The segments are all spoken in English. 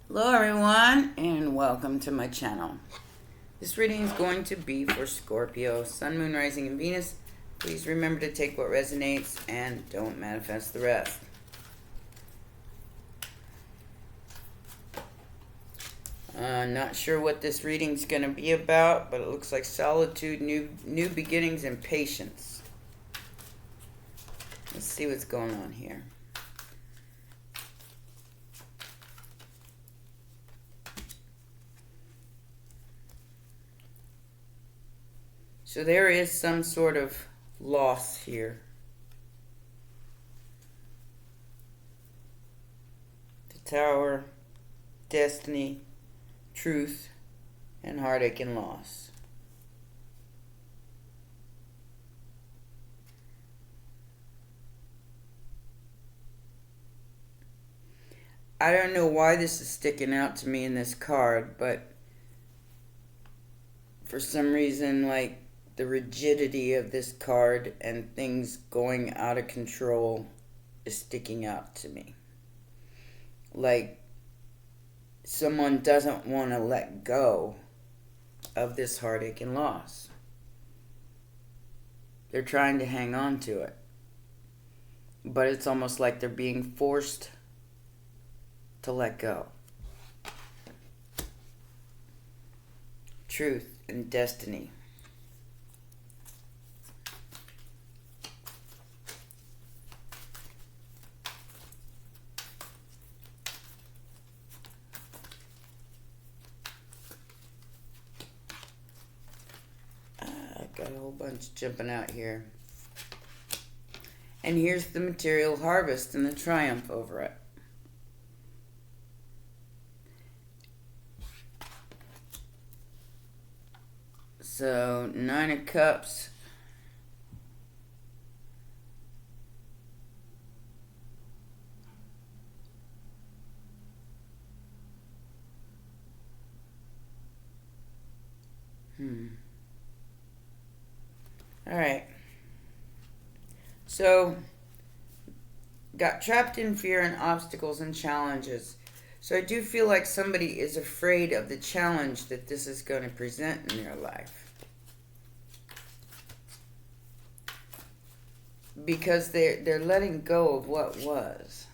Hello everyone and welcome to my channel. This reading is going to be for Scorpio, Sun, Moon, Rising, and Venus. Please remember to take what resonates and don't manifest the rest. Not sure what this reading is going to be about, but it looks like solitude, new beginnings, and patience. Let's see what's going on here. So there is some sort of loss here. The Tower, destiny, truth, and heartache and loss. I don't know why this is sticking out to me in this card, but for some reason, like, the rigidity of this card and things going out of control is sticking out to me. Like, someone doesn't want to let go of this heartache and loss. They're trying to hang on to it. But it's almost like they're being forced to let go. Truth and destiny. Got a whole bunch jumping out here. And here's the material harvest and the triumph over it. So, 9 of Cups. Alright. So, got trapped in fear and obstacles and challenges. So I do feel like somebody is afraid of the challenge that this is going to present in their life. Because they're letting go of what was.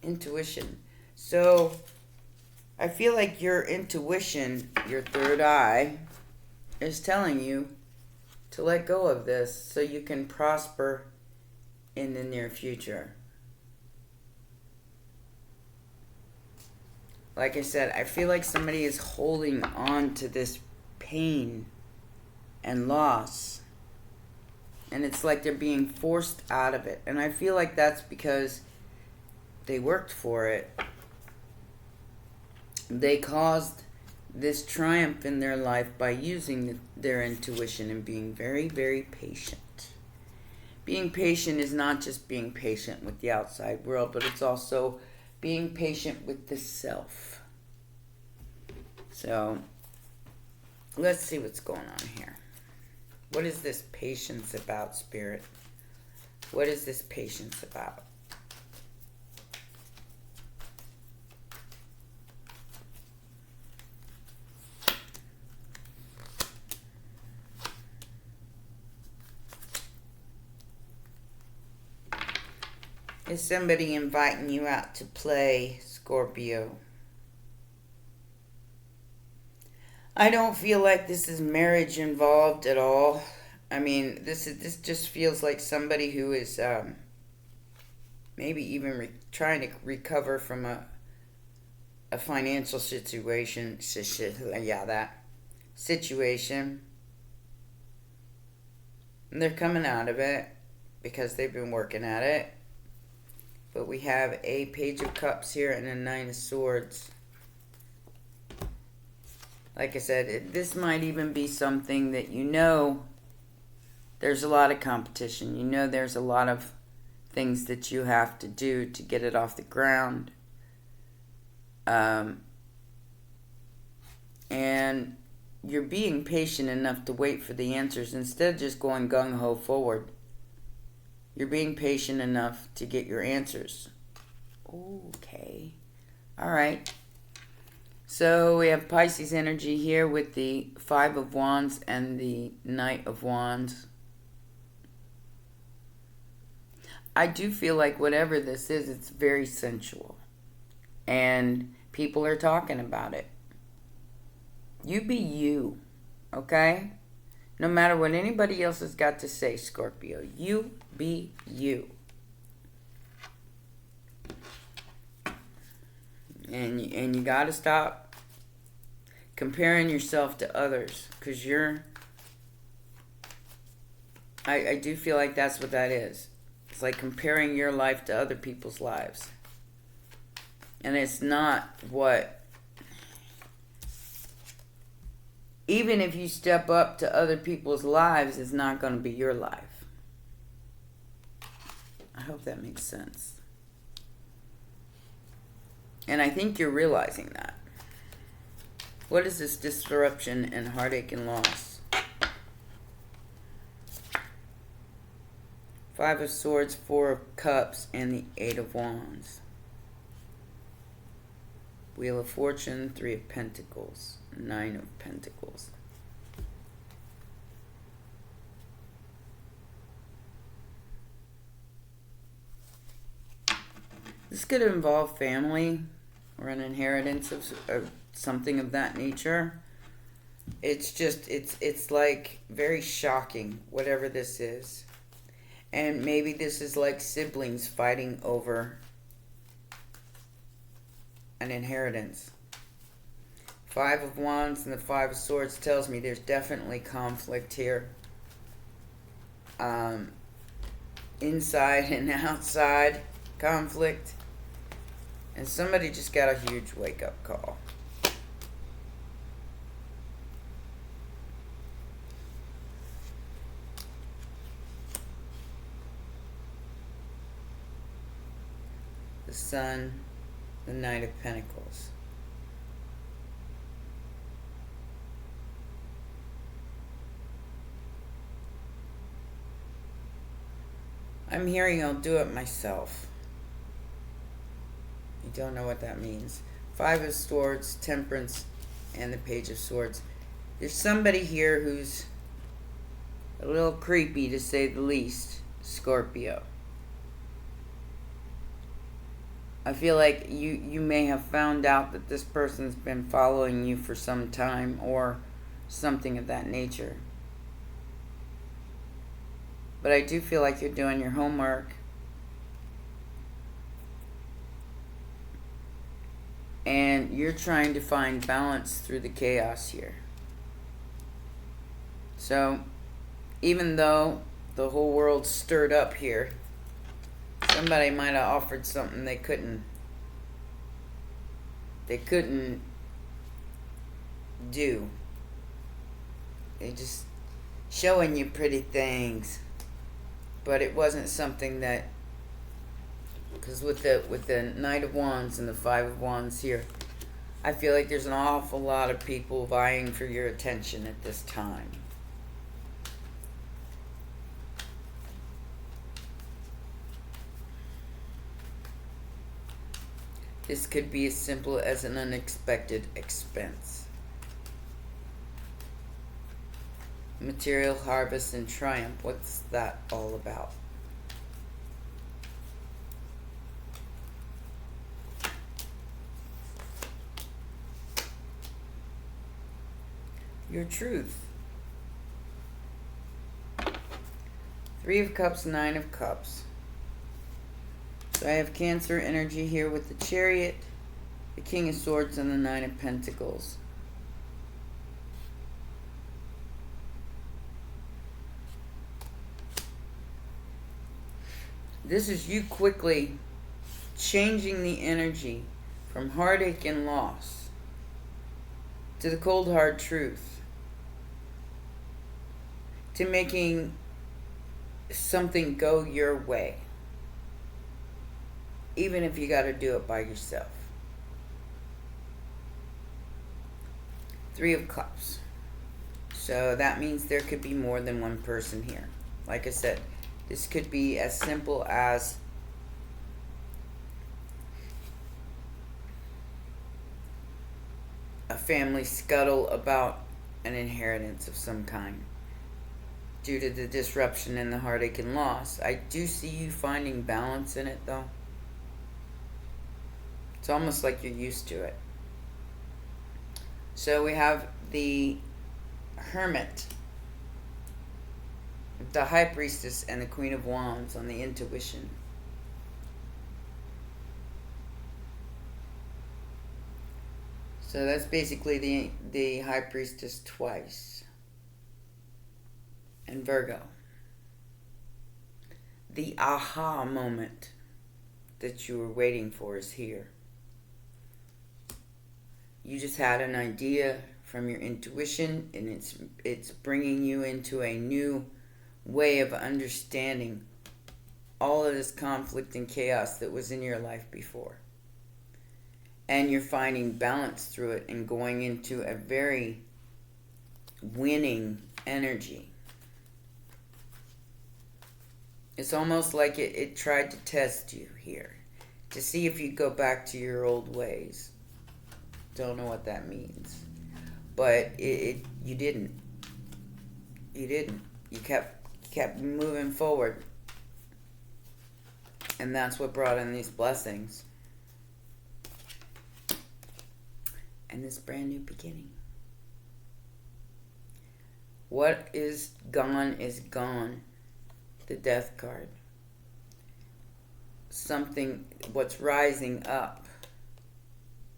Intuition. So, I feel like your intuition, your third eye, is telling you to let go of this so you can prosper in the near future. Like I said, I feel like somebody is holding on to this pain and loss. And it's like they're being forced out of it. And I feel like that's because they worked for it. They caused this triumph in their life by using their intuition and being very, very patient. Being patient is not just being patient with the outside world, but it's also being patient with the self. So, let's see what's going on here. What is this patience about, Spirit? What is this patience about? Is somebody inviting you out to play, Scorpio? I don't feel like this is marriage involved at all. I mean, this just feels like somebody who is maybe even trying to recover from a financial situation. Yeah, that situation. And they're coming out of it because they've been working at it. But we have a Page of Cups here and a 9 of Swords. Like I said, this might even be something that you know there's a lot of competition. You know there's a lot of things that you have to do to get it off the ground. And you're being patient enough to wait for the answers instead of just going gung-ho forward. You're being patient enough to get your answers. Okay. All right. So we have Pisces energy here with the Five of Wands and the Knight of Wands. I do feel like whatever this is, it's very sensual. And people are talking about it. You be you, okay? No matter what anybody else has got to say, Scorpio. You be you. And you got to stop comparing yourself to others. Because I do feel like that's what that is. It's like comparing your life to other people's lives. And it's not what... Even if you step up to other people's lives, it's not going to be your life. I hope that makes sense. And I think you're realizing that. What is this disruption and heartache and loss? Five of Swords, Four of Cups, and the Eight of Wands. Wheel of Fortune, Three of Pentacles, Nine of Pentacles. This could involve family or an inheritance of something of that nature. It's just, it's like very shocking, whatever this is. And maybe this is like siblings fighting over an inheritance. Five of Wands and the Five of Swords tells me there's definitely conflict here. Inside and outside conflict. And somebody just got a huge wake-up call. The Sun, the Knight of Pentacles. I'm hearing I'll do it myself. You don't know what that means. Five of Swords, Temperance, and the Page of Swords. There's somebody here who's a little creepy, to say the least, Scorpio. I feel like you may have found out that this person's been following you for some time or something of that nature. But I do feel like you're doing your homework. And you're trying to find balance through the chaos here. So, even though the whole world's stirred up here, somebody might have offered something they couldn't do. They just showing you pretty things. But it wasn't something that, because with the Knight of Wands and the Five of Wands here, I feel like there's an awful lot of people vying for your attention at this time. This could be as simple as an unexpected expense. Material harvest and triumph. What's that all about? Your truth. Three of Cups, Nine of Cups. So I have Cancer energy here with the Chariot, the King of Swords, and the Nine of Pentacles. This is you quickly changing the energy from heartache and loss to the cold hard truth, to making something go your way, even if you got to do it by yourself. Three of Cups. So that means there could be more than one person here. Like I said, this could be as simple as a family scuttle about an inheritance of some kind due to the disruption and the heartache and loss. I do see you finding balance in it, though. It's almost like you're used to it. So we have the Hermit, the High Priestess, and the Queen of Wands on the intuition. So that's basically the High Priestess twice. And Virgo. The aha moment that you were waiting for is here. You just had an idea from your intuition, and it's bringing you into a new way of understanding all of this conflict and chaos that was in your life before. And you're finding balance through it and going into a very winning energy. It's almost like it tried to test you here to see if you go back to your old ways. Don't know what that means. But you didn't. You didn't. You kept moving forward. And that's what brought in these blessings. And this brand new beginning. What is gone is gone. The Death card. Something, what's rising up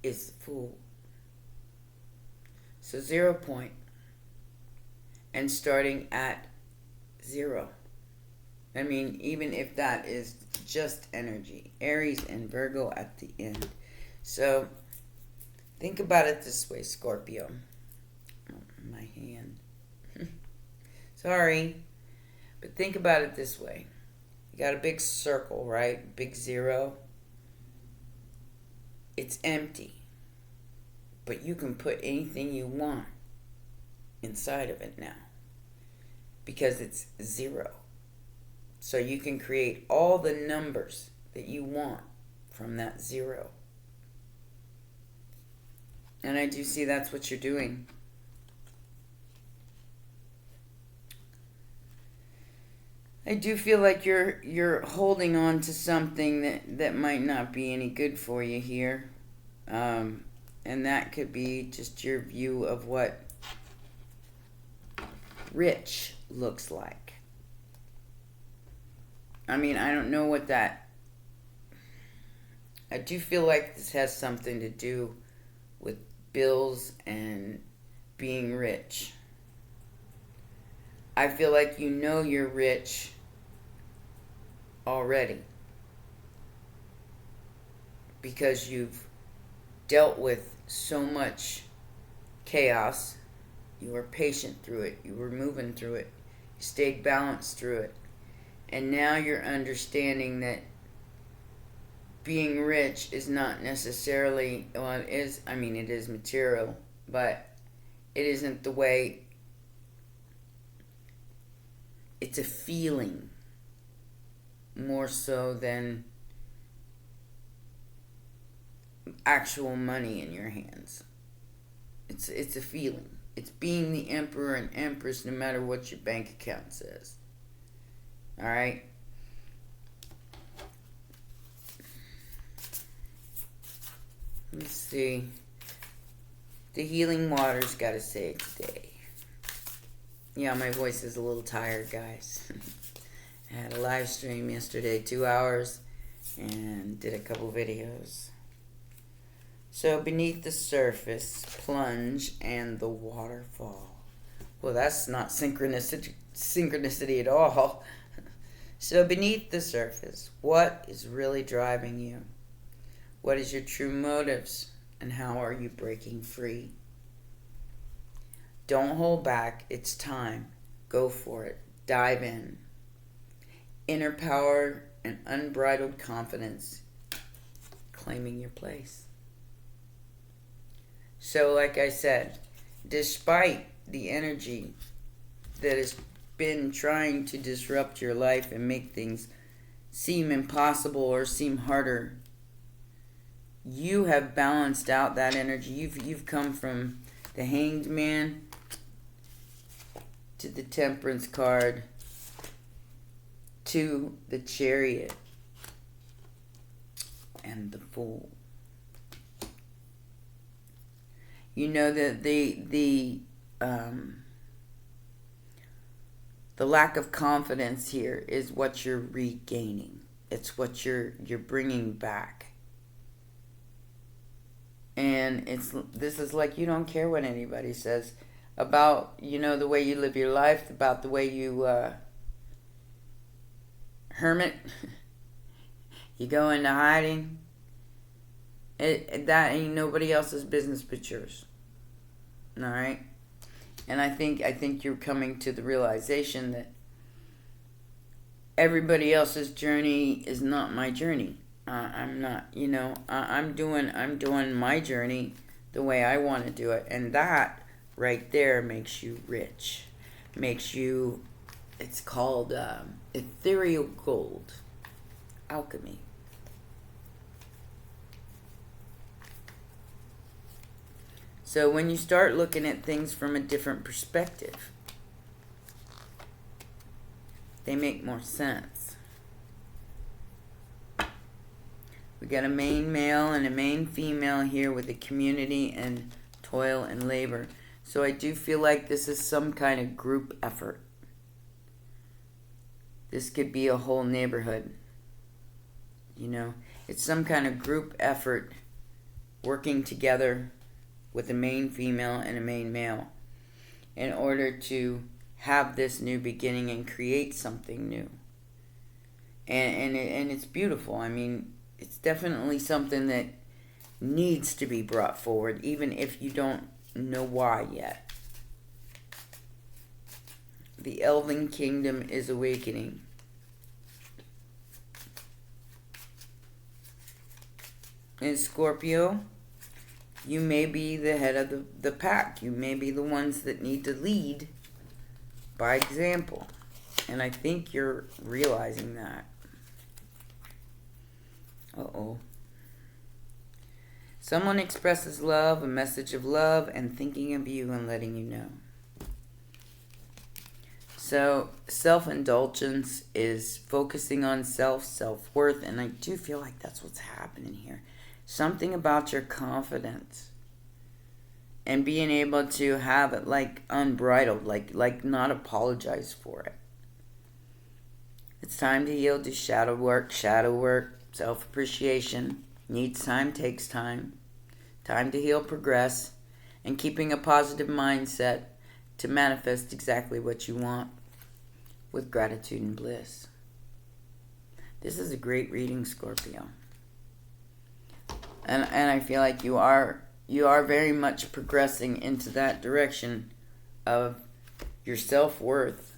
is the Fool. So 0 point. And starting at 0. I mean, even if that is just energy. Aries and Virgo at the end. So think about it this way, Scorpio. Oh, my hand. Sorry. But think about it this way. You got a big circle, right? Big 0. It's empty. But you can put anything you want inside of it now. Because it's 0. So you can create all the numbers that you want from that 0. And I do see that's what you're doing. I do feel like you're holding on to something that might not be any good for you here. And that could be just your view of what rich looks like. I mean, I don't know what that... I do feel like this has something to do with bills and being rich. I feel like you know you're rich already because you've dealt with so much chaos. You were patient through it. You were moving through it. You stayed balanced through it. And now you're understanding that being rich is not necessarily, well, it is, I mean, it is material, but it isn't the way, it's a feeling more so than actual money in your hands. It's a feeling. It's being the emperor and empress no matter what your bank account says. All right? Let's see. The healing water's got to say today. Yeah, my voice is a little tired, guys. I had a live stream yesterday, 2 hours, and did a couple videos. So, beneath the surface, plunge, and the waterfall. Well, that's not synchronicity at all. So, beneath the surface, what is really driving you? What is your true motives, and how are you breaking free? Don't hold back. It's time. Go for it. Dive in. Inner power and unbridled confidence. Claiming your place. So, like I said, despite the energy that has been trying to disrupt your life and make things seem impossible or seem harder, you have balanced out that energy. You've come from the Hanged Man to the Temperance card to the Chariot and the Fool. You know that the lack of confidence here is what you're regaining. It's what you're bringing back. And this is like, you don't care what anybody says about, the way you live your life, about the way you hermit. You go into hiding. That ain't nobody else's business but yours. All right? And I think you're coming to the realization that everybody else's journey is not my journey. I'm not, I'm doing my journey the way I want to do it. And that right there makes you rich. It's called ethereal gold. Alchemy. So when you start looking at things from a different perspective, they make more sense. We got a main male and a main female here with the community and toil and labor. So I do feel like this is some kind of group effort. This could be a whole neighborhood. It's some kind of group effort working together with a main female and a main male in order to have this new beginning and create something new. And it's beautiful. I mean, it's definitely something that needs to be brought forward, even if you don't know why yet. The Elven Kingdom is awakening. In Scorpio, you may be the head of the pack. You may be the ones that need to lead by example. And I think you're realizing that. Uh-oh. Someone expresses love, a message of love, and thinking of you and letting you know. So, self-indulgence is focusing on self-worth, and I do feel like that's what's happening here. Something about your confidence and being able to have it like unbridled, like not apologize for it. It's time to heal, do shadow work, self-appreciation. Needs time, takes time. Time to heal, progress, and keeping a positive mindset to manifest exactly what you want with gratitude and bliss. This is a great reading, Scorpio. And I feel like you are very much progressing into that direction of your self-worth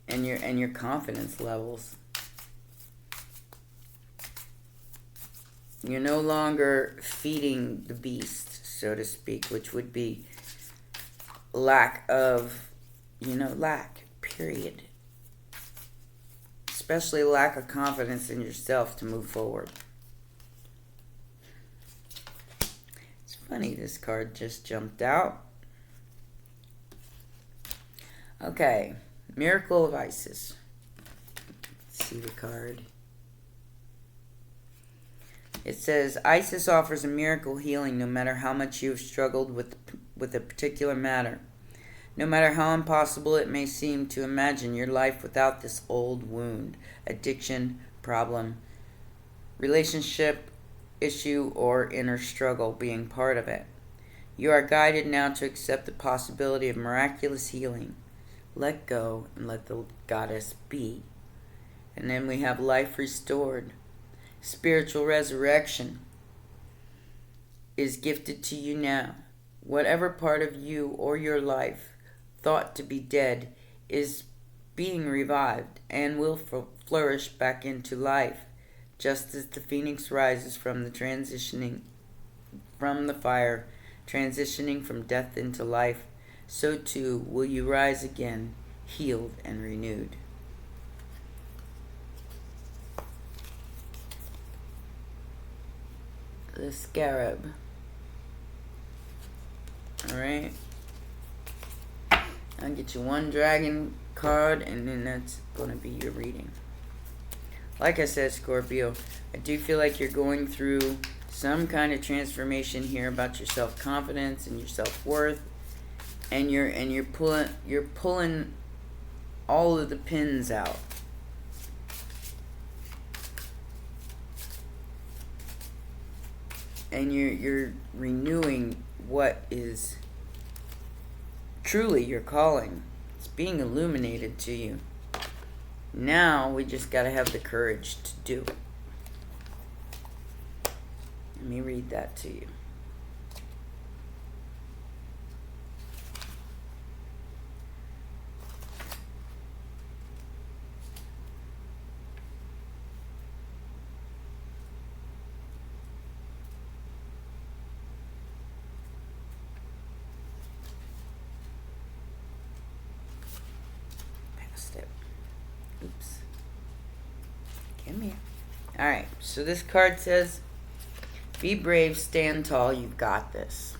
and your confidence levels. You're no longer feeding the beast, so to speak, which would be lack, period. Especially lack of confidence in yourself to move forward. It's funny, this card just jumped out. Okay, Miracle of Isis. Let's see the card. It says, Isis offers a miracle healing no matter how much you have struggled with a particular matter. No matter how impossible it may seem to imagine your life without this old wound, addiction, problem, relationship, issue, or inner struggle being part of it. You are guided now to accept the possibility of miraculous healing. Let go and let the goddess be. And then we have life restored. Spiritual resurrection is gifted to you now. Whatever part of you or your life thought to be dead is being revived and will flourish back into life, just as the phoenix rises from the fire, transitioning from death into life. So too will you rise again, healed and renewed. the Scarab. Alright. I'll get you one dragon card, and then that's going to be your reading. Like I said, Scorpio, I do feel like you're going through some kind of transformation here about your self-confidence and your self-worth, and you're pulling all of the pins out. And you're renewing what is truly your calling. It's being illuminated to you. Now we just got to have the courage to do it. Let me read that to you. Oops. Come here. Alright, so this card says, be brave, stand tall, you've got this.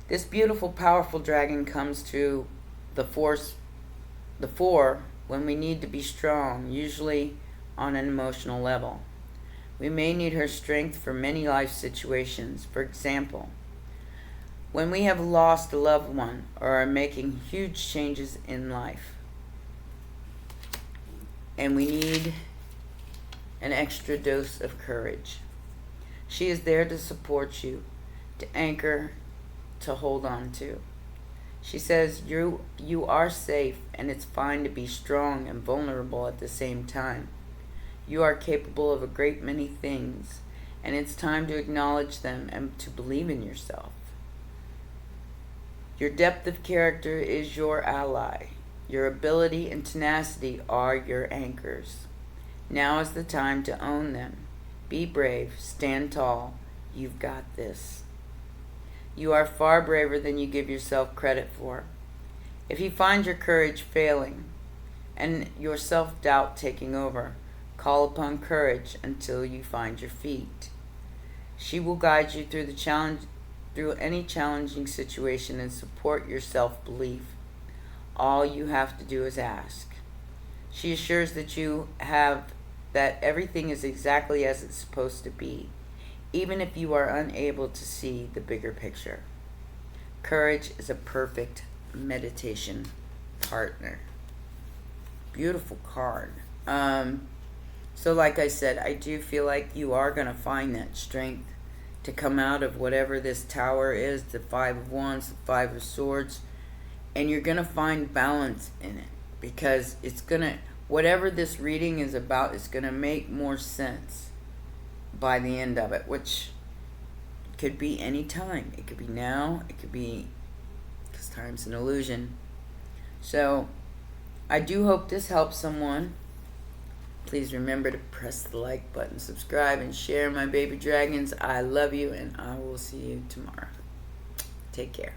This beautiful, powerful dragon comes to the fore when we need to be strong, usually on an emotional level. We may need her strength for many life situations. For example, when we have lost a loved one or are making huge changes in life, and we need an extra dose of courage. She is there to support you, to anchor, to hold on to. She says you are safe, and it's fine to be strong and vulnerable at the same time. You are capable of a great many things, and it's time to acknowledge them and to believe in yourself. Your depth of character is your ally. Your ability and tenacity are your anchors. Now is the time to own them. Be brave, stand tall. You've got this. You are far braver than you give yourself credit for. If you find your courage failing and your self-doubt taking over, call upon courage until you find your feet. She will guide you through any challenging situation and support your self-belief. All you have to do is ask. She assures that everything is exactly as it's supposed to be, even if you are unable to see the bigger picture. Courage is a perfect meditation partner. Beautiful card. So like I said, I do feel like you are going to find that strength to come out of whatever this tower is, the Five of Wands, the Five of Swords. And you're going to find balance in it, because it's going to, whatever this reading is about, is going to make more sense by the end of it, which could be any time. It could be now, it could be, because time's an illusion. So I do hope this helps someone. Please remember to press the like button, subscribe, and share, my baby dragons. I love you, and I will see you tomorrow. Take care.